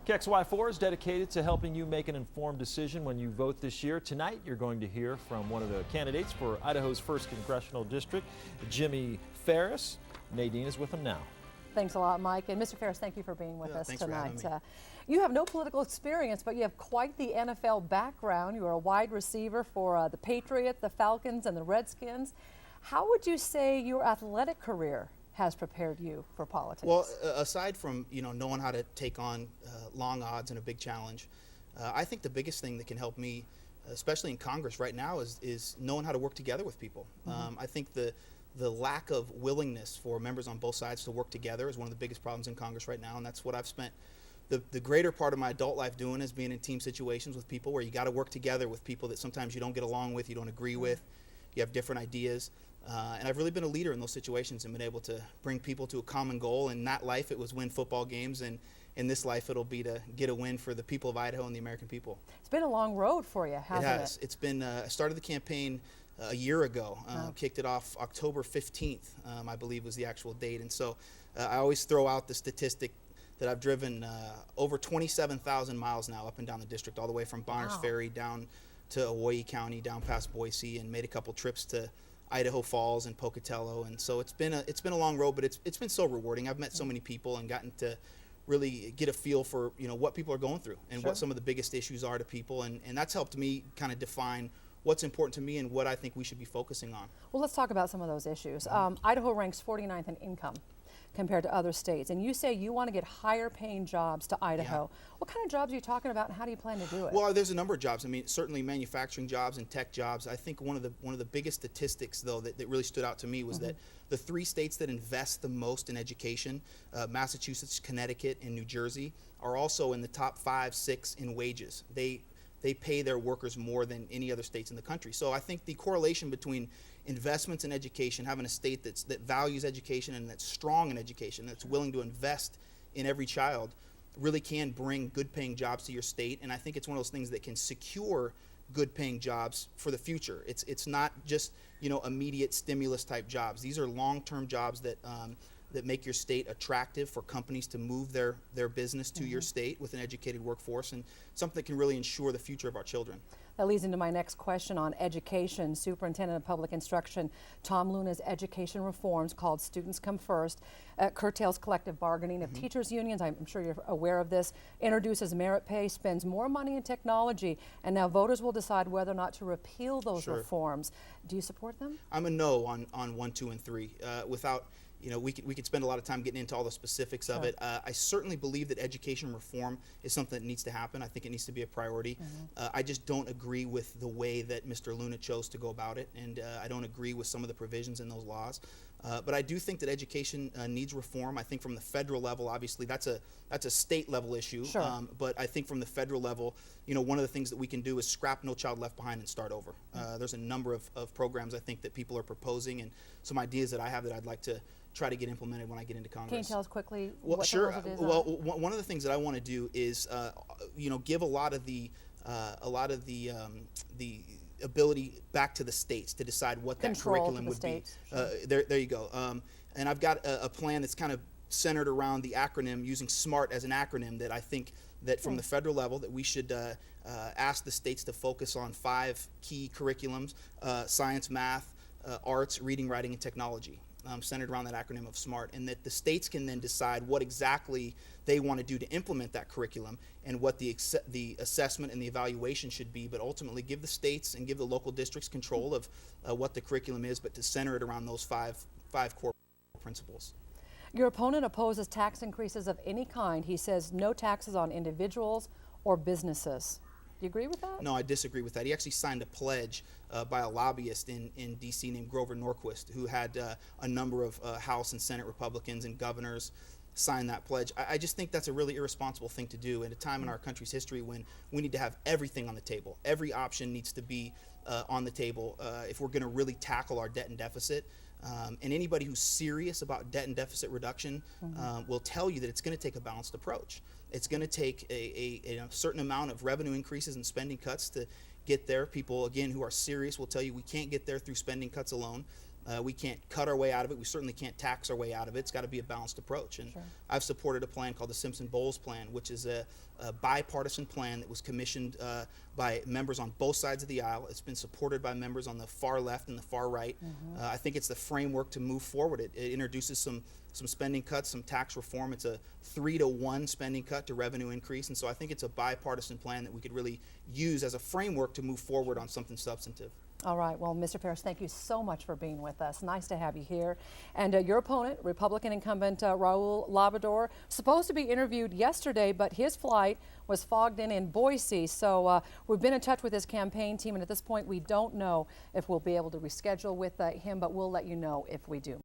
KXY4 is dedicated to helping you make an informed decision when you vote this year. Tonight, you're going to hear from one of the candidates for Idaho's 1st Congressional District, Jimmy Farris. Nadine is with him now. Thanks a lot, Mike. And Mr. Farris, thank you for being with us tonight. For having me. You have no political experience, but you have quite the NFL background. You are a wide receiver for the Patriots, the Falcons, and the Redskins. How would you say your athletic career has prepared you for politics? Well, aside from knowing how to take on long odds and a big challenge, I think the biggest thing that can help me, especially in Congress right now, is knowing how to work together with people. I think the lack of willingness for members on both sides to work together is one of the biggest problems in Congress right now, and that's what I've spent the greater part of my adult life doing, is being in team situations with people where you got to work together with people that sometimes you don't get along with, you don't agree with, you have different ideas. And I've really been a leader in those situations and been able to bring people to a common goal. In that life, it was win football games, and in this life, it'll be to get a win for the people of Idaho and the American people. It's been a long road for you, hasn't it? It has. It's been, I started the campaign a year ago, kicked it off October 15th, I believe was the actual date. And so I always throw out the statistic that I've driven over 27,000 miles now up and down the district, all the way from Bonners Ferry down to Owyhee County, down past Boise, and made a couple trips to Idaho Falls and Pocatello. And so it's been a long road, but it's been so rewarding. I've met so many people and gotten to really get a feel for what people are going through and what some of the biggest issues are to people, and that's helped me kind of define what's important to me and what I think we should be focusing on. Well, let's talk about some of those issues. Idaho ranks 49th in income compared to other states, and you say you want to get higher paying jobs to Idaho. What kind of jobs are you talking about, and how do you plan to do it? Well, there's a number of jobs. I mean, certainly manufacturing jobs and tech jobs. I think one of the biggest statistics, though, that really stood out to me was that the 3 states that invest the most in education, Massachusetts, Connecticut, and New Jersey, are also in the top 5, 6 in wages. They pay their workers more than any other states in the country. So I think the correlation between investments in education, having a state that values education and that's strong in education, that's willing to invest in every child, really can bring good paying jobs to your state. And I think it's one of those things that can secure good paying jobs for the future. It's not just immediate stimulus type jobs. These are long-term jobs that make your state attractive for companies to move their business to your state with an educated workforce, and something that can really ensure the future of our children. That leads into my next question on education. Superintendent of Public Instruction Tom Luna's education reforms, called Students Come First, curtails collective bargaining of teachers' unions. I'm sure you're aware of this. Introduces merit pay, spends more money in technology, and now voters will decide whether or not to repeal those reforms. Do you support them? I'm a no on 1, 2, and 3. Without we could spend a lot of time getting into all the specifics of it. I certainly believe that education reform is something that needs to happen. I think it needs to be a priority. I just don't agree with the way that Mr. Luna chose to go about it, and I don't agree with some of the provisions in those laws. But I do think that education needs reform. I think from the federal level, obviously that's a state level issue. But I think from the federal level, one of the things that we can do is scrap No Child Left Behind and start over. There's a number of programs I think that people are proposing, and some ideas that I have that I'd like to try to get implemented when I get into Congress. Can you tell us quickly what it is? Well, one of the things that I want to do is, give a lot of the ability back to the states to decide what that curriculum would be. There you go. And I've got a plan that's kind of centered around the acronym, using SMART as an acronym, that I think that from the federal level that we should ask the states to focus on 5 key curriculums: science, math, arts, reading, writing, and technology. Centered around that acronym of SMART, and that the states can then decide what exactly they want to do to implement that curriculum and what the assessment and the evaluation should be, but ultimately give the states and give the local districts control of what the curriculum is, but to center it around those five core principles. Your opponent opposes tax increases of any kind. He says no taxes on individuals or businesses. Do you agree with that? No, I disagree with that. He actually signed a pledge by a lobbyist in D.C. named Grover Norquist, who had a number of House and Senate Republicans and governors sign that pledge. I just think that's a really irresponsible thing to do at a time in our country's history when we need to have everything on the table. Every option needs to be on the table if we're going to really tackle our debt and deficit. And anybody who's serious about debt and deficit reduction will tell you that it's going to take a balanced approach. It's going to take a certain amount of revenue increases and spending cuts to get there. People, again, who are serious will tell you we can't get there through spending cuts alone. We can't cut our way out of it. We certainly can't tax our way out of it. It's got to be a balanced approach. And Sure. I've supported a plan called the Simpson-Bowles plan, which is a bipartisan plan that was commissioned by members on both sides of the aisle. It's been supported by members on the far left and the far right. I think it's the framework to move forward. It introduces some spending cuts, some tax reform. It's a 3-to-1 spending cut to revenue increase. And so I think it's a bipartisan plan that we could really use as a framework to move forward on something substantive. All right, well, Mr. Farris, thank you so much for being with us. Nice to have you here. And your opponent, Republican incumbent Raul Labrador, supposed to be interviewed yesterday, but his flight was fogged in Boise. So we've been in touch with his campaign team, and at this point we don't know if we'll be able to reschedule with him, but we'll let you know if we do.